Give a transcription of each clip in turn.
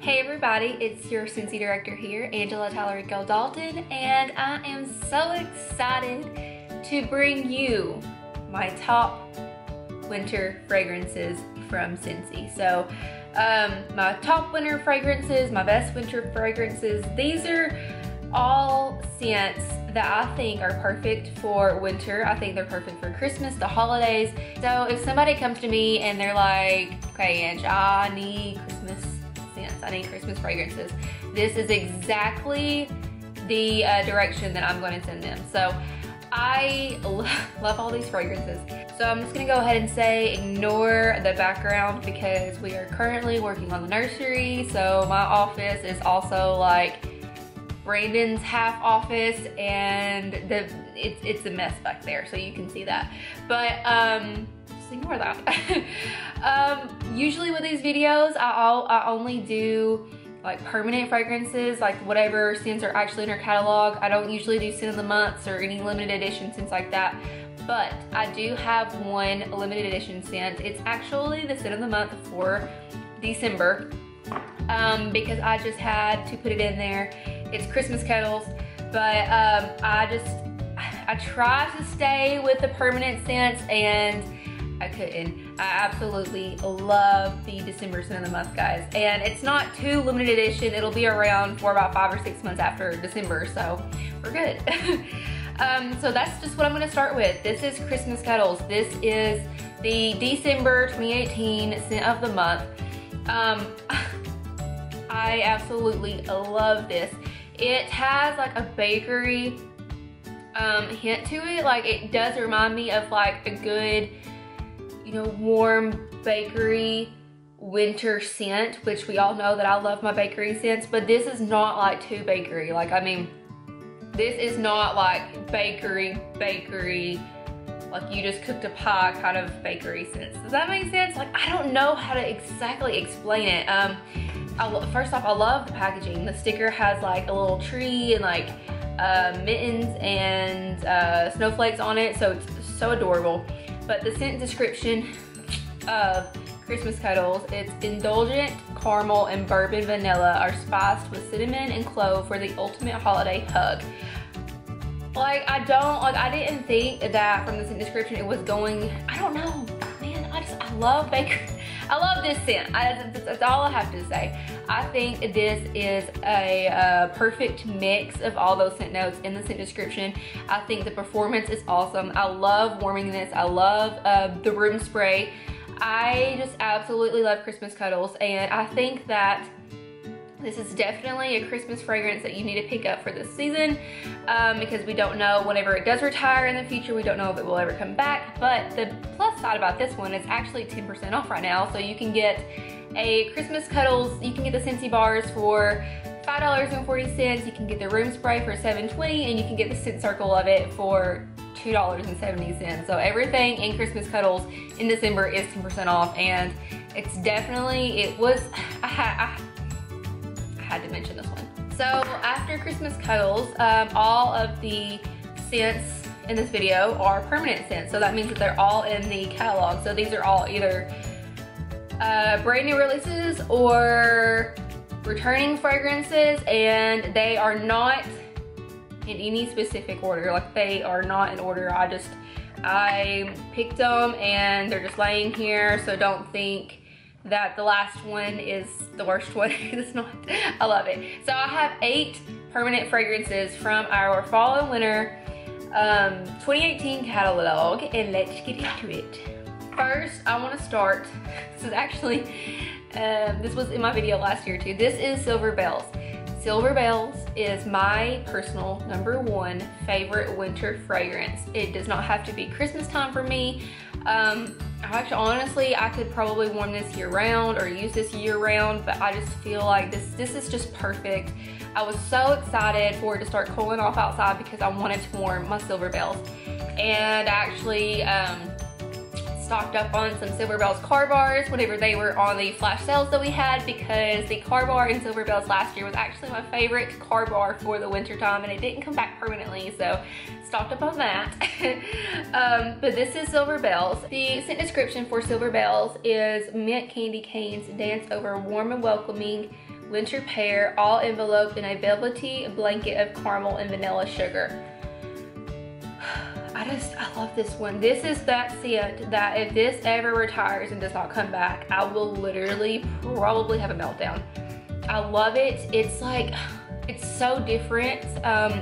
Hey everybody, it's your Scentsy director here, Angela Tallarico Dalton, and I am so excited to bring you my top winter fragrances from Scentsy. So my top winter fragrances, my best winter fragrances, these are all scents that I think are perfect for winter. I think they're perfect for Christmas, the holidays. So if somebody comes to me and they're like, okay Ange, I need Christmas scents, I need Christmas fragrances, this is exactly the direction that I'm going to send them. So I love all these fragrances. So I'm just gonna go ahead and say ignore the background because we are currently working on the nursery. So my office is also like Brandon's half office, and it's a mess back there, so you can see that. But just ignore that. Usually with these videos, I only do like permanent fragrances, like whatever scents are actually in our catalog. I don't usually do scent of the months or any limited edition scents like that. But I do have one limited edition scent. It's actually the scent of the month for December because I just had to put it in there. It's Christmas Cuddles, but I try to stay with the permanent scents and I couldn't. I absolutely love the December scent of the month, guys. And it's not too limited edition. It'll be around for about 5 or 6 months after December, so we're good. So that's just what I'm gonna start with. This is Christmas Cuddles. This is the December 2018 scent of the month. I absolutely love this. It has like a bakery hint to it. Like it does remind me of like a good, you know, warm bakery winter scent, which we all know that I love my bakery scents, but this is not like too bakery. Like, I mean, this is not like bakery, like you just cooked a pie kind of bakery scents. Does that make sense? Like, I don't know how to exactly explain it. First off, I love the packaging. The sticker has like a little tree and like mittens and snowflakes on it, so it's so adorable. But the scent description of Christmas Cuddles, it's indulgent, caramel, and bourbon vanilla are spiced with cinnamon and clove for the ultimate holiday hug. Like, I didn't think that from the scent description it was going, I don't know, man, I love bakery. I love this scent. That's all I have to say. I think this is a perfect mix of all those scent notes in the scent description. I think the performance is awesome. I love warming this. I love the room spray. I just absolutely love Christmas Cuddles, and I think that this is definitely a Christmas fragrance that you need to pick up for this season because we don't know whenever it does retire in the future, we don't know if it will ever come back. But the plus side about this one is actually 10% off right now. So you can get a Christmas Cuddles, you can get the Scentsy bars for $5.40, you can get the room spray for $7.20, and you can get the scent circle of it for $2.70. So everything in Christmas Cuddles in December is 10% off, and it's definitely, I had to mention this one. So after Christmas Cuddles, all of the scents in this video are permanent scents. So that means that they're all in the catalog. So these are all either brand new releases or returning fragrances, and they are not in any specific order. Like, they are not in order. I picked them and they're just laying here, so don't think that the last one is the worst one. It's not. I love it. So I have 8 permanent fragrances from our fall and winter 2018 catalog, and let's get into it. First, I want to start, this is actually, this was in my video last year too. This is Silver Bells. Silver Bells is my personal #1 favorite winter fragrance. It does not have to be Christmas time for me. Actually, honestly, I could probably warm this year round or use this year round, but I just feel like this is just perfect. I was so excited for it to start cooling off outside because I wanted to warm my Silver Bells. And I actually stocked up on some Silver Bells car bars whenever they were on the flash sales that we had, because the car bar in Silver Bells last year was actually my favorite car bar for the winter time, and it didn't come back permanently, so stocked up on that. But this is Silver Bells. The scent description for Silver Bells is mint candy canes dance over warm and welcoming winter pear, all enveloped in a velvety blanket of caramel and vanilla sugar. I love this one. This is that scent that if this ever retires and does not come back, I will literally probably have a meltdown. I love it. It's like, it's so different.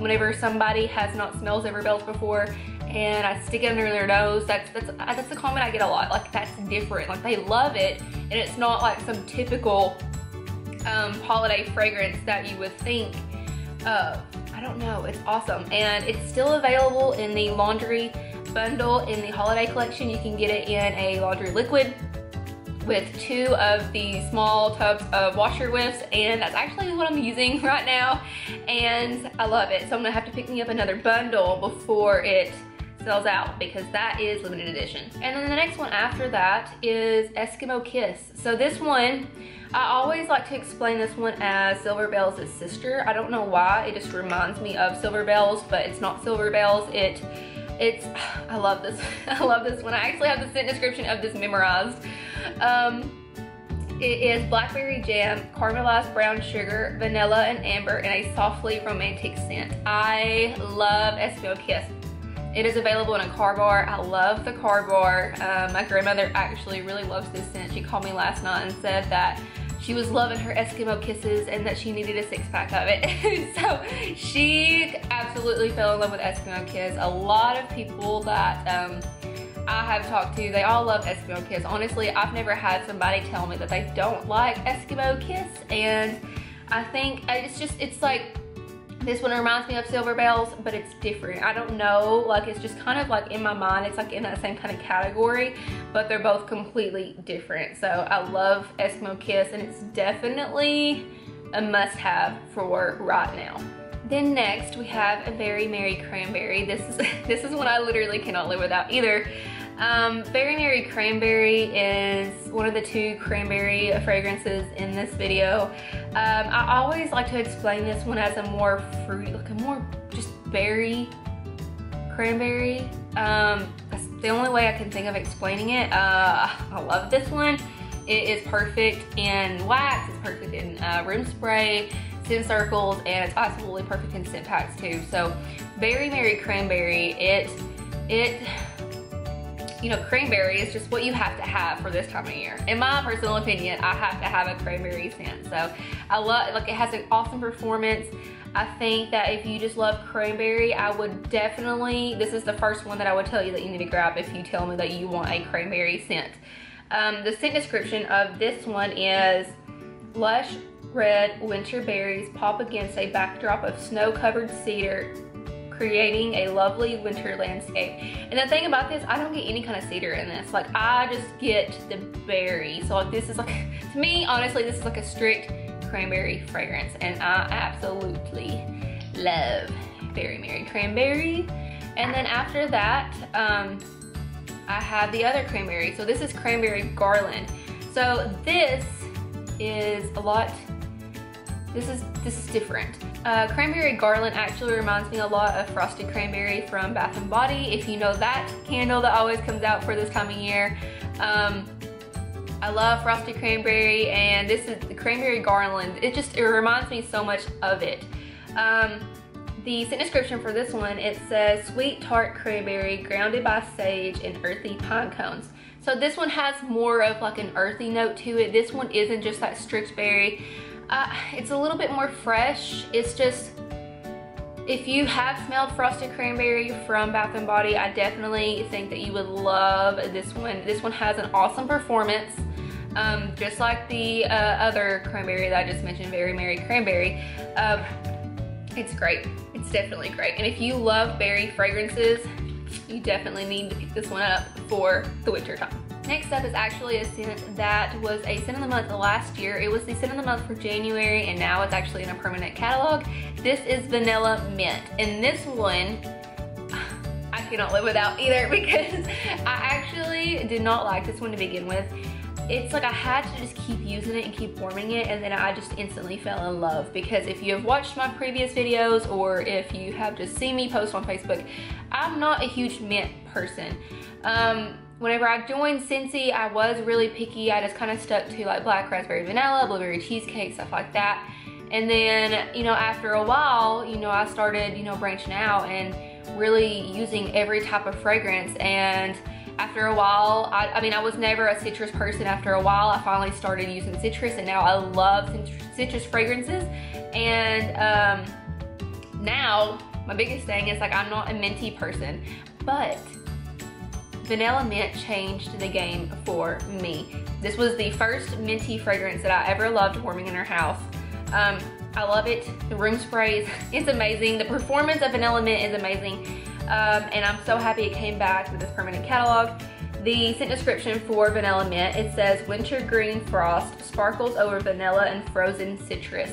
Whenever somebody has not smelled Silverbells before and I stick it under their nose, that's the comment I get a lot. Like, that's different. Like, they love it, and it's not like some typical holiday fragrance that you would think of. I don't know, it's awesome. And it's still available in the laundry bundle in the holiday collection. You can get it in a laundry liquid with 2 of the small tubs of washer whiffs, and that's actually what I'm using right now, and I love it. So I'm gonna have to pick me up another bundle before it sells out, because that is limited edition. And then the next one after that is Eskimo Kiss. So this one, I always like to explain this one as Silverbells' sister. I don't know why, it just reminds me of Silverbells, but it's not Silverbells. I love this. I love this one. I actually have the scent description of this memorized. It is blackberry jam, caramelized brown sugar, vanilla and amber, and a softly romantic scent. I love Eskimo Kiss. It is available in a car bar. I love the car bar. My grandmother actually really loves this scent. She called me last night and said that she was loving her Eskimo Kisses and that she needed a 6-pack of it. So she absolutely fell in love with Eskimo Kiss. A lot of people that I have talked to, they all love Eskimo Kiss. Honestly, I've never had somebody tell me that they don't like Eskimo Kiss, and I think it's like, this one reminds me of Silverbells, but it's different. I don't know, like, it's just kind of like in my mind, it's like in that same kind of category, but they're both completely different. So I love Eskimo Kiss, and it's definitely a must-have for right now. Then next we have a Very Merry Cranberry. This is one I literally cannot live without either. Very Merry Cranberry is one of the 2 cranberry fragrances in this video. I always like to explain this one as a more fruity, like a more just berry cranberry. That's the only way I can think of explaining it. I love this one. It is perfect in wax, it's perfect in room spray, scent circles, and it's absolutely perfect in scent packs too. So Very Merry Cranberry, you know, cranberry is just what you have to have for this time of year. In my personal opinion, I have to have a cranberry scent. So I love, like, it has an awesome performance. I think that if you just love cranberry, I would definitely, this is the first one that I would tell you that you need to grab if you tell me that you want a cranberry scent. The scent description of this one is lush red winter berries pop against a backdrop of snow-covered cedar, creating a lovely winter landscape. And the thing about this, I don't get any kind of cedar in this. Like, I just get the berry. So like, this is like, to me, honestly, this is like a strict cranberry fragrance, and I absolutely love Very Merry Cranberry. And then after that, I have the other cranberry. So this is Cranberry Garland. So this is a lot, this is different. Cranberry Garland actually reminds me a lot of Frosted Cranberry from Bath & Body. If you know that candle that always comes out for this time of year. I love Frosted Cranberry, and this is the Cranberry Garland. It reminds me so much of it. The scent description for this one, it says Sweet-tart cranberry grounded by sage and earthy pine cones. So this one has more of like an earthy note to it. This one isn't just that strict berry. It's a little bit more fresh. It's just, if you have smelled Frosted Cranberry from Bath & Body, I definitely think that you would love this one. This one has an awesome performance, just like the other cranberry that I just mentioned, Very Merry Cranberry. It's great. It's definitely great. And if you love berry fragrances, you definitely need to pick this one up for the winter time. Next up is actually a scent that was a scent of the month last year. It was the scent of the month for January, and now it's actually in a permanent catalog. This is Vanilla Mint. And this one, I cannot live without either, because I actually did not like this one to begin with. It's like I had to just keep using it and keep warming it, and then I just instantly fell in love. Because if you have watched my previous videos, or if you have just seen me post on Facebook, I'm not a huge mint person. whenever I joined Scentsy, I was really picky. I just kind of stuck to like black raspberry vanilla, blueberry cheesecake, stuff like that. And then, you know, after a while, you know, I started, you know, branching out and really using every type of fragrance. And after a while, I mean, I was never a citrus person. After a while, I finally started using citrus, and now I love citrus fragrances. And now, my biggest thing is like, I'm not a minty person, but vanilla mint changed the game for me. This was the first minty fragrance that I ever loved warming in our house. I love it. The room sprays, it's amazing. The performance of vanilla mint is amazing. And I'm so happy it came back with this permanent catalog. The scent description for vanilla mint, it says winter green frost sparkles over vanilla and frozen citrus.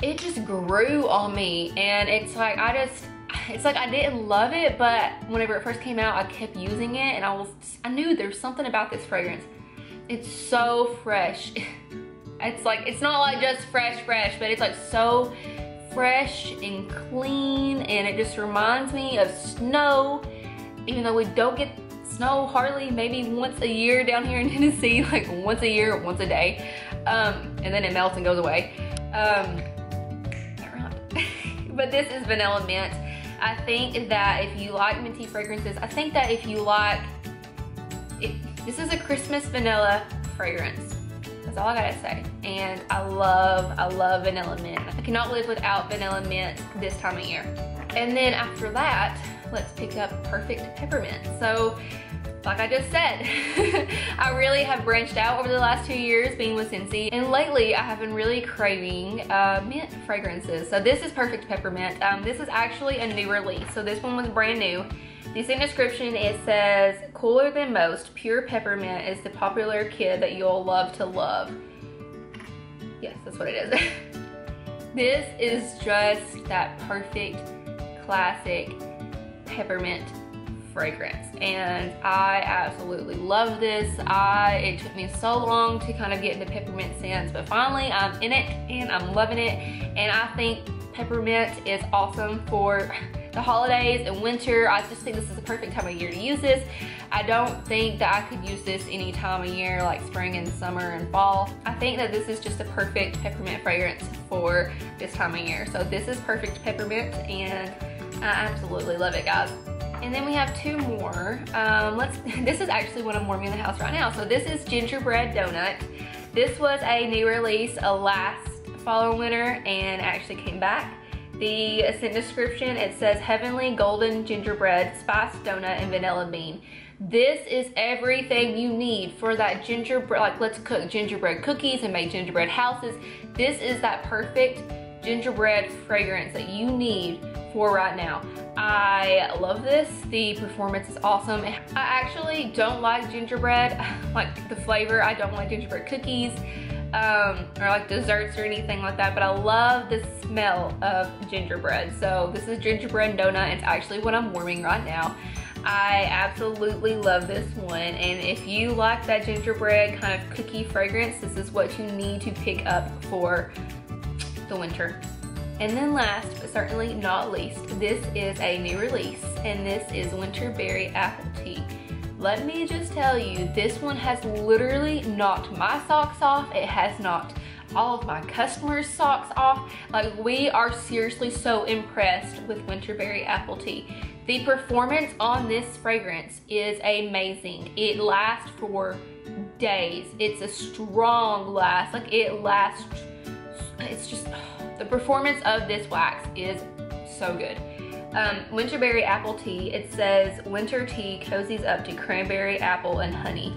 It just grew on me, and it's like I didn't love it, but whenever it first came out, I kept using it, and I knew there's something about this fragrance. It's so fresh. It's like, it's not like just fresh, but it's like so fresh and clean, and it just reminds me of snow, even though we don't get snow hardly, maybe once a year down here in Tennessee, like once a year, once a day, and then it melts and goes away. But this is vanilla mint. I think that if you like minty fragrances, I think that if you like, this is a Christmas vanilla fragrance. That's all I gotta say. And I love vanilla mint. I cannot live without vanilla mint this time of year. And then after that, let's pick up Perfect Peppermint. So, like I just said, I really have branched out over the last 2 years being with Scentsy, and lately I have been really craving mint fragrances. So this is Perfect Peppermint. This is actually a new release, so this one was brand new. The scent description, it says, cooler than most, pure peppermint is the popular kid that you'll love to love. Yes, that's what it is. This is just that perfect, classic peppermint fragrance, and I absolutely love this. It took me so long to kind of get into peppermint scents, but finally I'm in it and I'm loving it. And I think peppermint is awesome for the holidays and winter. I just think this is the perfect time of year to use this. I don't think that I could use this any time of year, like spring and summer and fall. I think that this is just a perfect peppermint fragrance for this time of year. So this is Perfect Peppermint, and I absolutely love it, guys. And then we have two more. This is actually what I'm warming in the house right now. So this is Gingerbread Donut. This was a new release last fall or winter, and actually came back. The scent description, it says heavenly golden gingerbread, spiced donut, and vanilla bean. This is everything you need for that gingerbread, like let's cook gingerbread cookies and make gingerbread houses. This is that perfect gingerbread fragrance that you need for right now. I love this. The performance is awesome. I actually don't like gingerbread, like the flavor. I don't like gingerbread cookies or like desserts or anything like that, but I love the smell of gingerbread. So this is Gingerbread Donut. It's actually what I'm warming right now. I absolutely love this one, and if you like that gingerbread kind of cookie fragrance, this is what you need to pick up for the winter. And then last, but certainly not least, this is a new release, and this is WINTERBERRY Apple Tea. Let me just tell you, this one has literally knocked my socks off. It has knocked all of my customers' socks off. Like, we are seriously so impressed with WINTERBERRY Apple Tea. The performance on this fragrance is amazing. It lasts for days. It's a strong last, like it lasts, it's just, the performance of this wax is so good. WINTERBERRY Apple Tea, it says winter tea cozies up to cranberry, apple, and honey.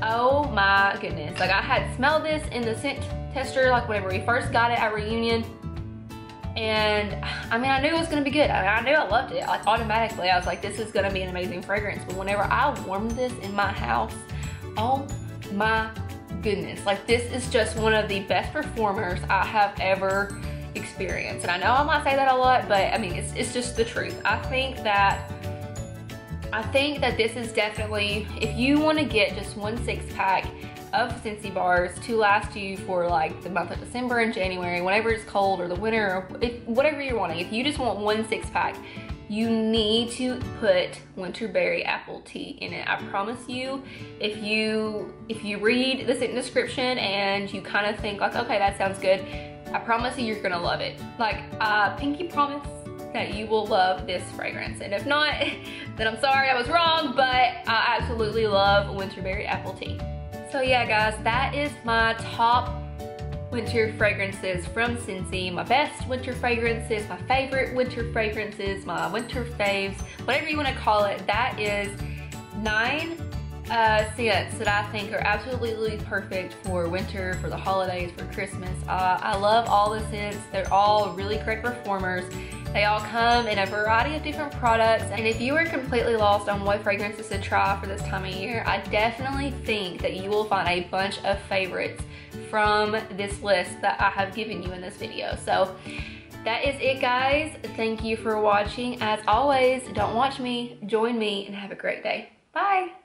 Oh my goodness. Like, I had smelled this in the scent tester, like whenever we first got it at reunion. And I mean, I knew it was gonna be good. I knew I loved it. Like, automatically, I was like, this is gonna be an amazing fragrance. But whenever I warmed this in my house, oh my goodness. Like, this is just one of the best performers I have ever experienced. And I know I might say that a lot, but I mean, it's just the truth. I think that this is definitely, if you want to get just 1 6-pack of Scentsy bars to last you for like the month of December and January, whenever it's cold, or the winter, or whatever you're wanting, if you just want 1 6-pack, you need to put winterberry apple tea in it. I promise you, if you read the scent description and you kind of think like, okay, that sounds good, I promise you, you're gonna love it. Like, pinky promise that you will love this fragrance. And if not, then I'm sorry, I was wrong, but I absolutely love winterberry apple tea. So yeah, guys, that is my top winter fragrances from Scentsy. My best winter fragrances, my favorite winter fragrances, my winter faves, whatever you want to call it. That is 9 scents that I think are absolutely perfect for winter, for the holidays, for Christmas. I love all the scents. They're all really great performers. They all come in a variety of different products, and if you are completely lost on what fragrances to try for this time of year, I definitely think that you will find a bunch of favorites from this list that I have given you in this video. So that is it, guys. Thank you for watching. As always, don't watch me, join me, and have a great day. Bye.